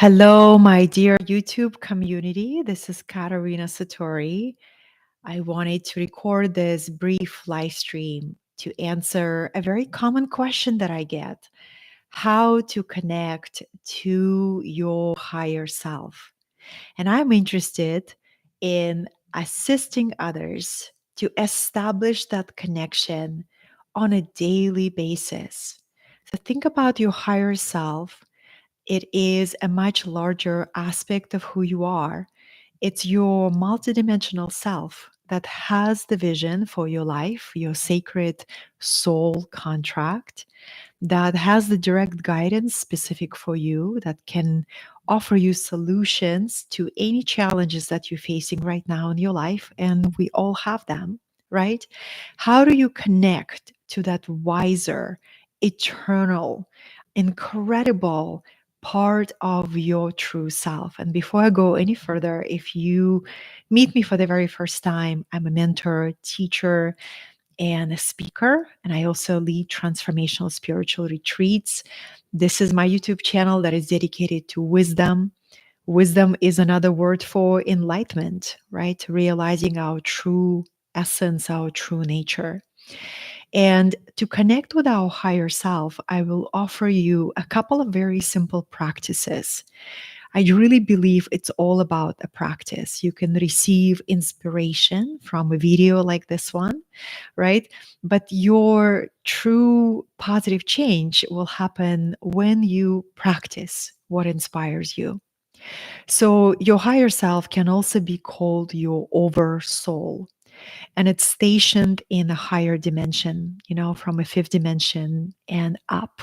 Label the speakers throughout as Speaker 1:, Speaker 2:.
Speaker 1: Hello, my dear YouTube community. This is Katerina Satori. I wanted to record this brief live stream to answer a very common question that I get: how to connect to your higher self. And I'm interested in assisting others to establish that connection on a daily basis. So think about your higher self. It is a much larger aspect of who you are. It's your multidimensional self that has the vision for your life, your sacred soul contract, that has the direct guidance specific for you, that can offer you solutions to any challenges that you're facing right now in your life. And we all have them, right? How do you connect to that wiser, eternal, incredible part of your true self? And before I go any further, if you meet me for the very first time, I'm a mentor, teacher, and a speaker, and I also lead transformational spiritual retreats. This is my YouTube channel that is dedicated to wisdom. Wisdom is another word for enlightenment, right? Realizing our true essence, our true nature. And to connect with our higher self, I will offer you a couple of very simple practices. I really believe it's all about a practice. You can receive inspiration from a video like this one, right? But your true positive change will happen when you practice what inspires you. So, your higher self can also be called your over soul, and it's stationed in a higher dimension, from a fifth dimension and up.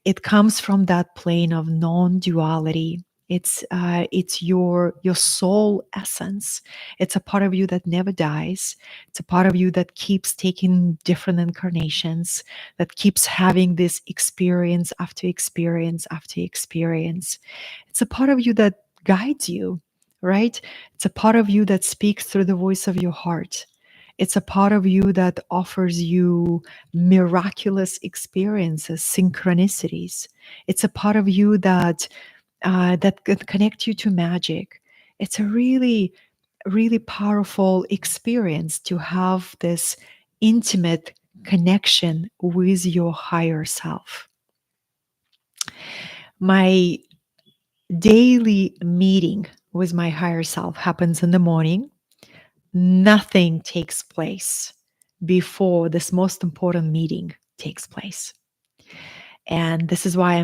Speaker 1: It comes from that plane of non-duality. It's your soul essence. It's a part of you that never dies. It's a part of you that keeps taking different incarnations, that keeps having this experience after experience after experience. It's a part of you that guides you, right? It's a part of you that speaks through the voice of your heart. It's a part of you that offers you miraculous experiences, synchronicities. It's a part of you that can connect you to magic. It's a really, really powerful experience to have this intimate connection with your higher self. My daily meeting with my higher self happens in the morning. Nothing takes place before this most important meeting takes place. And this is why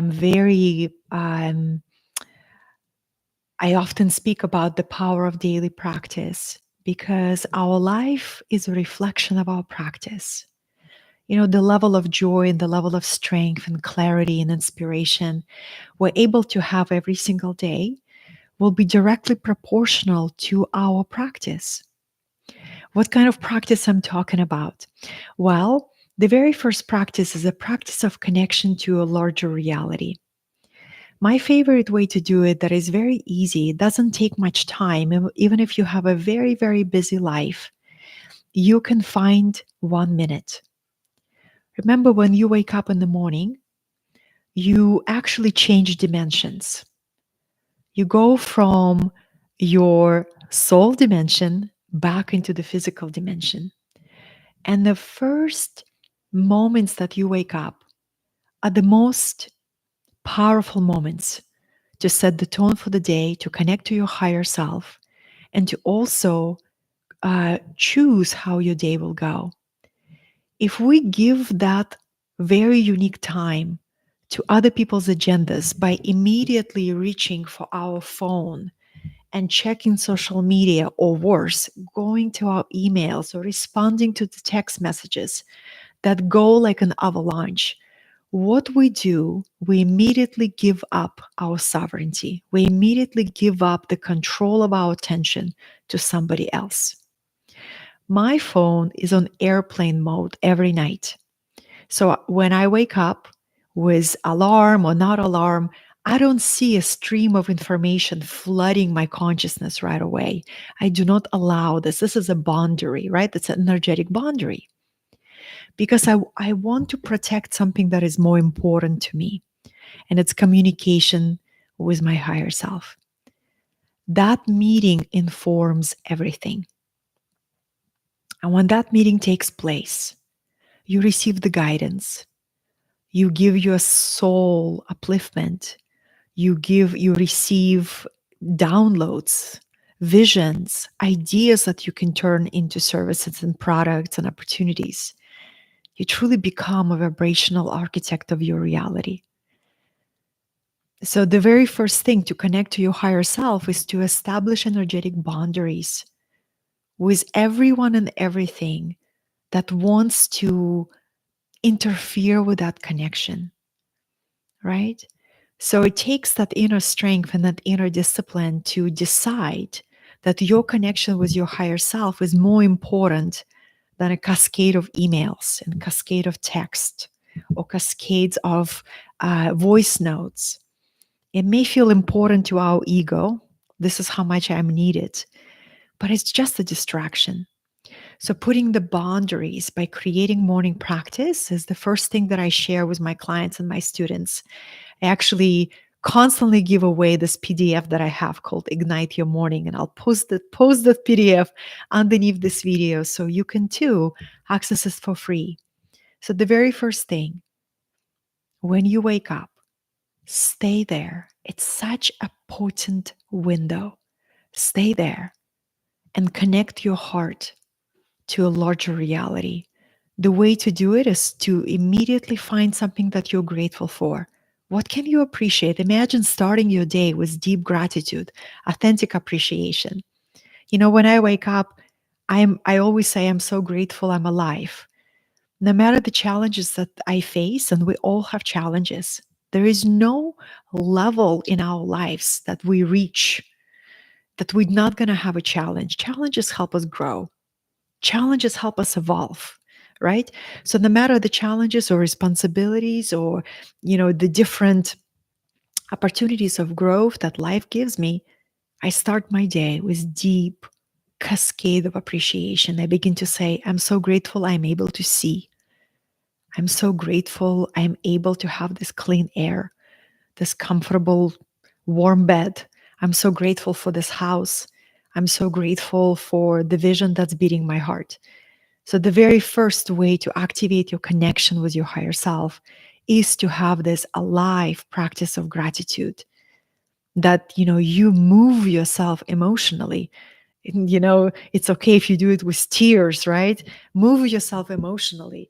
Speaker 1: I often speak about the power of daily practice, because our life is a reflection of our practice. The level of joy and the level of strength and clarity and inspiration we're able to have every single day will be directly proportional to our practice. What kind of practice I'm talking about? Well, the very first practice is a practice of connection to a larger reality. My favorite way to do it that is very easy, it doesn't take much time, even if you have a very, very busy life, you can find 1 minute. Remember, when you wake up in the morning, you actually change dimensions. You go from your soul dimension back into the physical dimension. And the first moments that you wake up are the most powerful moments to set the tone for the day, to connect to your higher self, and to also choose how your day will go. If we give that very unique time to other people's agendas by immediately reaching for our phone and checking social media, or worse, going to our emails or responding to the text messages that go like an avalanche, what we do, we immediately give up our sovereignty. We immediately give up the control of our attention to somebody else. My phone is on airplane mode every night. So when I wake up, with alarm or not alarm, I don't see a stream of information flooding my consciousness right away. I do not allow this. This is a boundary, right? It's an energetic boundary, because I want to protect something that is more important to me, and it's communication with my higher self. That meeting informs everything. And when that meeting takes place, you receive the guidance, you give your soul upliftment, you receive downloads, visions, ideas that you can turn into services and products and opportunities. You truly become a vibrational architect of your reality. So the very first thing to connect to your higher self is to establish energetic boundaries with everyone and everything that wants to interfere with that connection, right? So it takes that inner strength and that inner discipline to decide that your connection with your higher self is more important than a cascade of emails and cascade of text or cascades of voice notes. It may feel important to our ego. This is how much I'm needed, but it's just a distraction. So, putting the boundaries by creating morning practice is the first thing that I share with my clients and my students. I actually constantly give away this PDF that I have called Ignite Your Morning, and I'll post that PDF underneath this video so you can too access it for free. So, the very first thing, when you wake up, stay there. It's such a potent window. Stay there and connect your heart to a larger reality. The way to do it is to immediately find something that you're grateful for. What can you appreciate? Imagine starting your day with deep gratitude, authentic appreciation. You know, when I wake up, I always say I'm so grateful I'm alive. No matter the challenges that I face, and we all have challenges, there is no level in our lives that we reach that we're not going to have a challenge. Challenges help us grow. Challenges help us evolve, right? So no matter the challenges or responsibilities or, the different opportunities of growth that life gives me, I start my day with deep cascade of appreciation. I begin to say, I'm so grateful I'm able to see. I'm so grateful I'm able to have this clean air, this comfortable, warm bed. I'm so grateful for this house. I'm so grateful for the vision that's beating my heart. So the very first way to activate your connection with your higher self is to have this alive practice of gratitude that, you move yourself emotionally. It's okay if you do it with tears, right? Move yourself emotionally.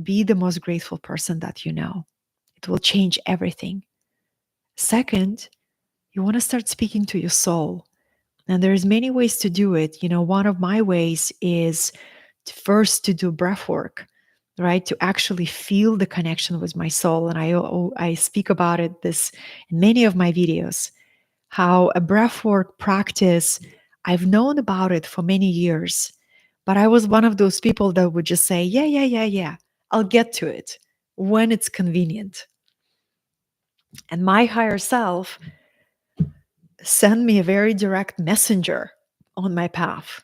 Speaker 1: Be the most grateful person that you know. It will change everything. Second, you want to start speaking to your soul. And there's many ways to do it. One of my ways is first to do breath work, right? To actually feel the connection with my soul. And I speak about it this in many of my videos, how a breath work practice, I've known about it for many years, but I was one of those people that would just say, yeah, I'll get to it when it's convenient. And my higher self sent me a very direct messenger on my path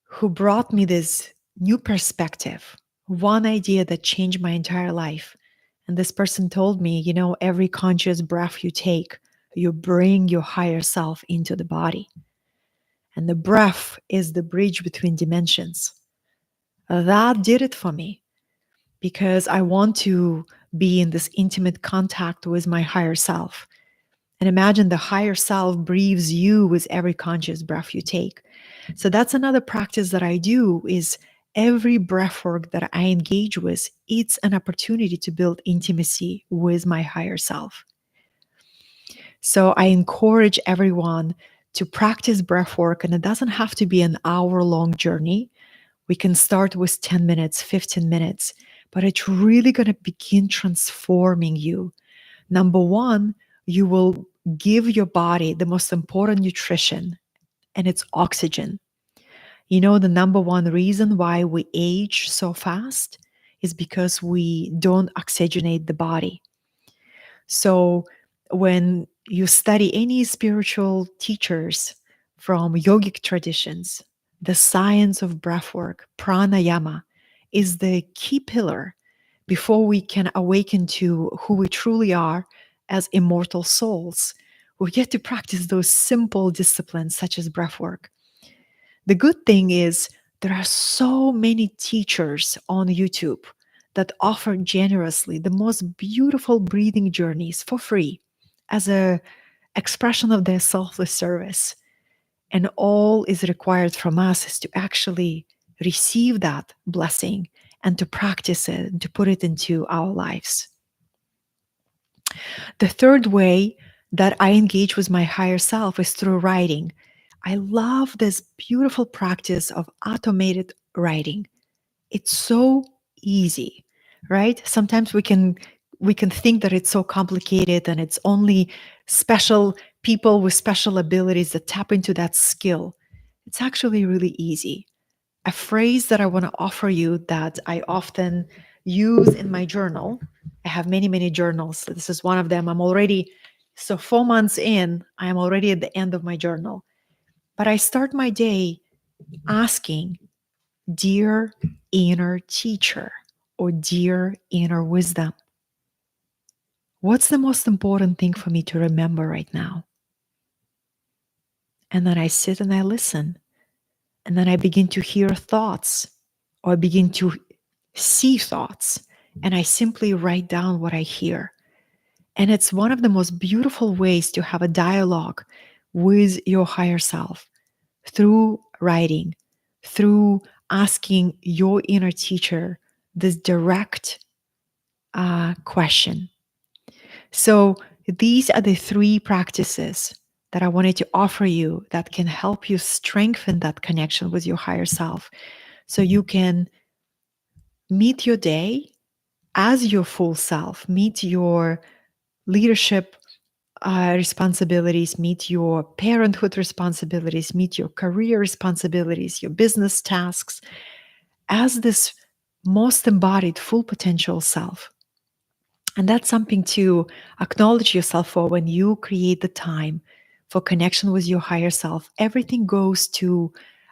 Speaker 1: who brought me this new perspective, one idea that changed my entire life. And this person told me, every conscious breath you take, you bring your higher self into the body. And the breath is the bridge between dimensions. That did it for me because I want to be in this intimate contact with my higher self. And imagine the higher self breathes you with every conscious breath you take. So that's another practice that I do is every breath work that I engage with, it's an opportunity to build intimacy with my higher self. So I encourage everyone to practice breath work, and it doesn't have to be an hour-long journey. We can start with 10 minutes, 15 minutes, but it's really going to begin transforming you. Number one, you will give your body the most important nutrition, and it's oxygen. The number one reason why we age so fast is because we don't oxygenate the body. So when you study any spiritual teachers from yogic traditions, the science of breathwork, pranayama, is the key pillar before we can awaken to who we truly are as immortal souls. We get to practice those simple disciplines such as breathwork. The good thing is there are so many teachers on YouTube that offer generously the most beautiful breathing journeys for free as a expression of their selfless service. And all is required from us is to actually receive that blessing and to practice it and to put it into our lives. The third way that I engage with my higher self is through writing. I love this beautiful practice of automated writing. It's so easy, right? Sometimes we can think that it's so complicated and it's only special people with special abilities that tap into that skill. It's actually really easy. A phrase that I want to offer you that I often use in my journal. I have many, many journals. This is one of them. I'm already, so 4 months in, I'm already at the end of my journal. But I start my day asking, dear inner teacher or dear inner wisdom, what's the most important thing for me to remember right now? And then I sit and I listen. And then I begin to hear thoughts or I begin to see thoughts. And I simply write down what I hear. And it's one of the most beautiful ways to have a dialogue with your higher self through writing, through asking your inner teacher this direct question. So these are the three practices that I wanted to offer you that can help you strengthen that connection with your higher self so you can meet your day as your full self, meet your leadership responsibilities, meet your parenthood responsibilities, meet your career responsibilities, your business tasks as this most embodied full potential self. And that's something to acknowledge yourself for when you create the time for connection with your higher self. Everything goes to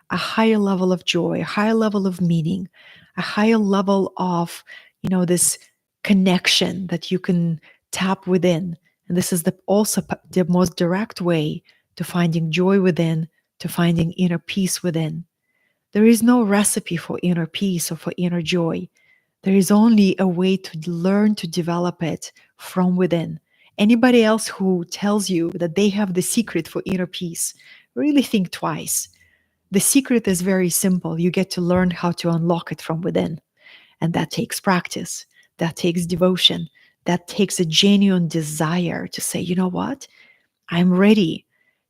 Speaker 1: a higher level of joy, a higher level of meaning, a higher level of, this connection that you can tap within. And this is also the most direct way to finding joy within, to finding inner peace within. There is no recipe for inner peace or for inner joy. There is only a way to learn to develop it from within. Anybody else who tells you that they have the secret for inner peace, really think twice. The secret is very simple. You get to learn how to unlock it from within. And that takes practice. That takes devotion. That takes a genuine desire to say, you know what? I'm ready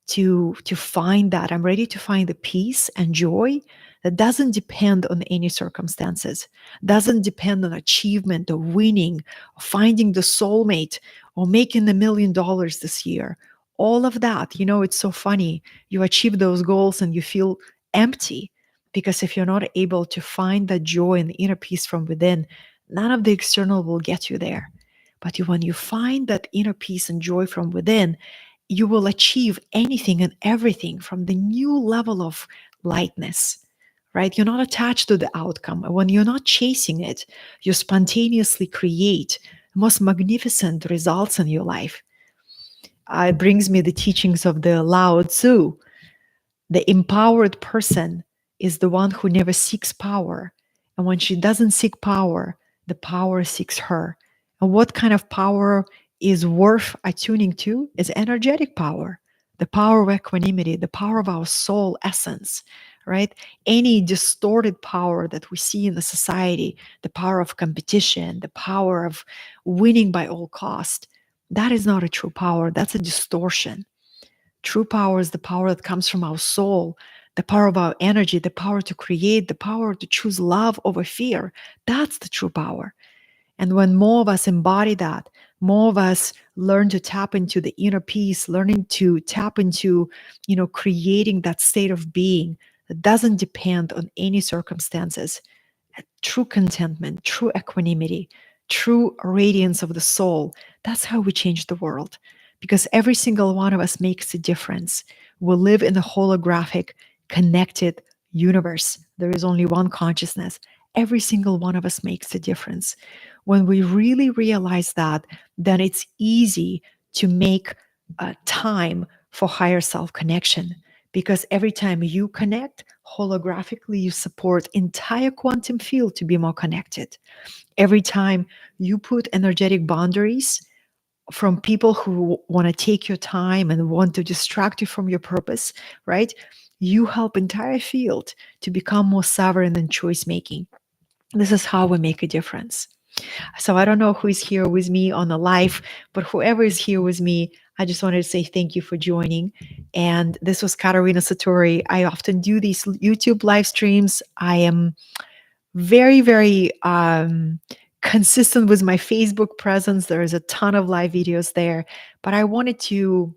Speaker 1: to find that. I'm ready to find the peace and joy that doesn't depend on any circumstances, doesn't depend on achievement or winning, or finding the soulmate, or making $1 million this year. All of that, it's so funny. You achieve those goals and you feel empty because if you're not able to find that joy and the inner peace from within, none of the external will get you there. But when you find that inner peace and joy from within, you will achieve anything and everything from the new level of lightness, right? You're not attached to the outcome. When you're not chasing it, you spontaneously create the most magnificent results in your life. It brings me the teachings of the Lao Tzu. The empowered person is the one who never seeks power. And when she doesn't seek power, the power seeks her. And what kind of power is worth attuning to is energetic power, the power of equanimity, the power of our soul essence, right? Any distorted power that we see in the society, the power of competition, the power of winning by all cost, that is not a true power. That's a distortion. True power is the power that comes from our soul, the power of our energy, the power to create, the power to choose love over fear. That's the true power. And when more of us embody that, more of us learn to tap into the inner peace, learning to tap into, creating that state of being that doesn't depend on any circumstances, true contentment, true equanimity, true radiance of the soul. That's how we change the world. Because every single one of us makes a difference. We live in a holographic, connected universe. There is only one consciousness. Every single one of us makes a difference. When we really realize that, then it's easy to make time for higher self connection, because every time you connect holographically, you support entire quantum field to be more connected. Every time you put energetic boundaries from people who want to take your time and want to distract you from your purpose, right? You help entire field to become more sovereign in choice making. This is how we make a difference. So I don't know who is here with me on the live, but whoever is here with me, I just wanted to say thank you for joining. And this was Katerina Satori. I often do these YouTube live streams. I am very, very consistent with my Facebook presence. There is a ton of live videos there, but I wanted to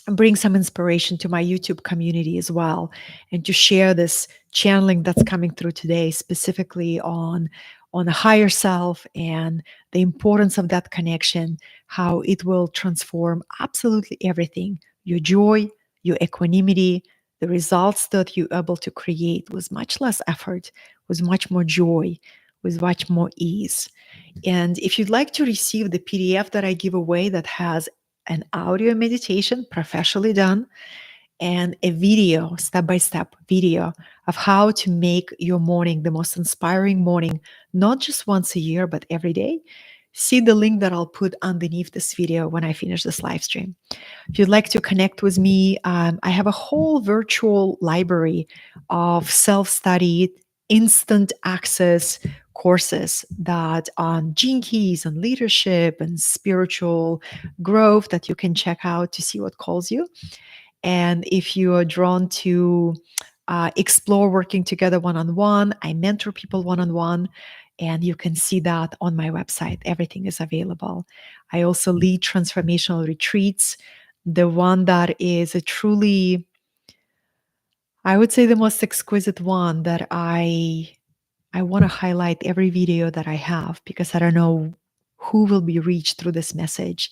Speaker 1: bring some inspiration to my YouTube community as well, and to share this channeling that's coming through today, specifically on the higher self and the importance of that connection, how it will transform absolutely everything, your joy, your equanimity, the results that you're able to create with much less effort, with much more joy, with much more ease. And if you'd like to receive the PDF that I give away that has an audio meditation professionally done and a video, step by step video of how to make your morning the most inspiring morning, not just once a year, but every day, see the link that I'll put underneath this video when I finish this live stream. If you'd like to connect with me, I have a whole virtual library of self-study, instant access courses that on gene keys and leadership and spiritual growth that you can check out to see what calls you. And if you are drawn to explore working together one-on-one, I mentor people one-on-one, and you can see that on my website. Everything is available. I also lead transformational retreats. The one that is a truly, I would say, the most exquisite one that I want to highlight every video that I have, because I don't know who will be reached through this message.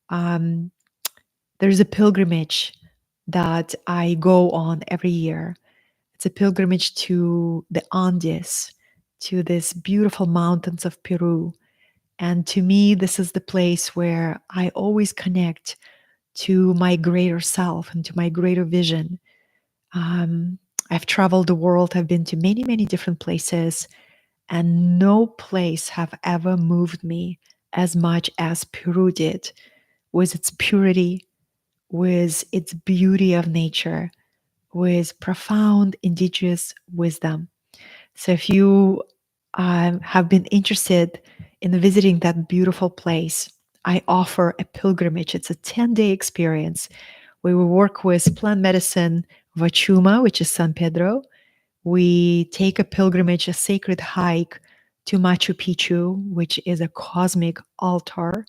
Speaker 1: Um, there's a pilgrimage that I go on every year. It's a pilgrimage to the Andes, to these beautiful mountains of Peru. And to me, this is the place where I always connect to my greater self and to my greater vision. Um, I've traveled the world, I've been to many, many different places, and no place have ever moved me as much as Peru did, with its purity, with its beauty of nature, with profound indigenous wisdom. So if you have been interested in visiting that beautiful place, I offer a pilgrimage. It's a 10-day experience where we work with plant medicine, Wachuma, which is San Pedro. We take a pilgrimage, a sacred hike to Machu Picchu, which is a cosmic altar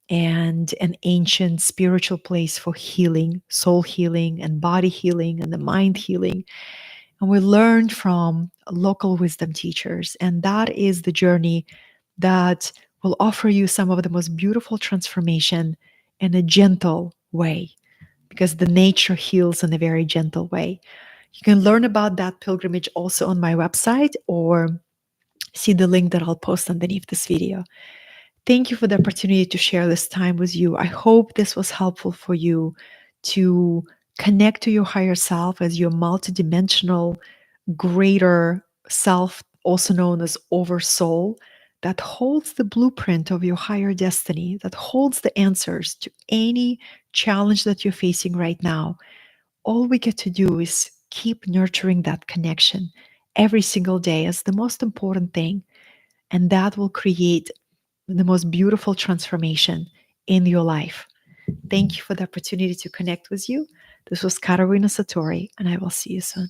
Speaker 1: and an ancient spiritual place for healing, soul healing, and body healing, and the mind healing. And we learned from local wisdom teachers. And that is the journey that will offer you some of the most beautiful transformation in a gentle way, because the nature heals in a very gentle way. You can learn about that pilgrimage also on my website, or see the link that I'll post underneath this video. Thank you for the opportunity to share this time with you. I hope this was helpful for you to connect to your higher self as your multidimensional, greater self, also known as oversoul, that holds the blueprint of your higher destiny, that holds the answers to any challenge that you're facing right now. All we get to do is keep nurturing that connection every single day as the most important thing. And that will create the most beautiful transformation in your life. Thank you for the opportunity to connect with you. This was Katerina Satori, and I will see you soon.